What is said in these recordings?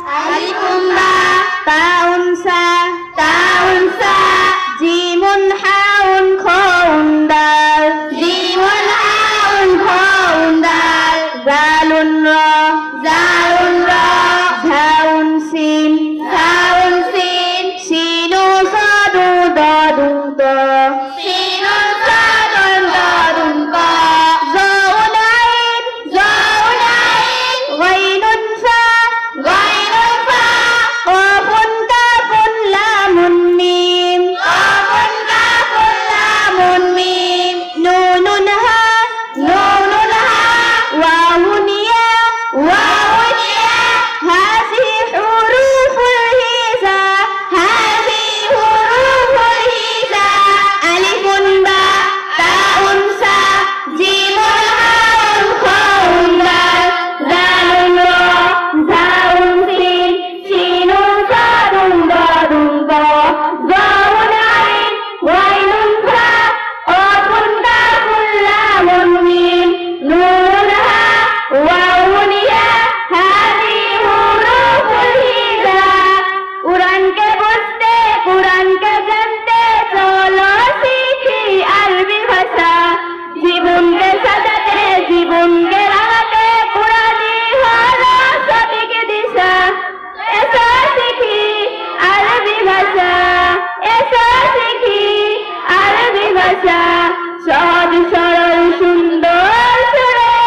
alifun ba, taun sa, jimun haun khaun dal, zalun ra, zaun sin, sinu sadu dadun ta, zaun ain, ghainun fa, qafun kafun lamun mim, nunun ha, wawun ya, hazi huruful hiza, alifun ba, taun sa, jimun haun khaun dal, zalun ra, zaun sin, shinun sadun dadun ta, zaun ain, ghainun fa, qafun kafun lamun mim, nunun ha, wawun ya, hazi huruful hiza। কুরআন কে বুঝতে, কুরআন কে জানতে চলো শিখি আরবি ভাষা, জীবনকে সাজাতে, জীবনকে রাঙাতে কুরআনই হলো সঠিক দিশা। এসো শিখি আরবি ভাষা, এসো শিখি আরবি ভাষা, সহজ সরল সুন্দর সুরে,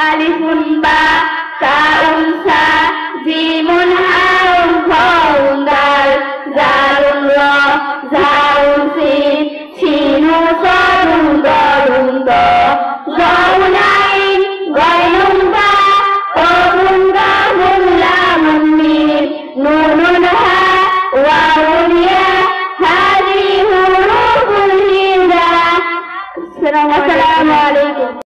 আলিফুন বা, তাউন সা, জিমুন হাউন খাউন দাল, জালুন রা, জাউন সিন, শিনু সাদুন দাদুন তা, জাউন আইন, গাইনুন ফা, কাফুন কাফুন লামুন মিম, নুনুন হা, ওয়াউন ইয়া, হাযিহি হুরুফুল হিজা। আসসালামু আলাইকুম।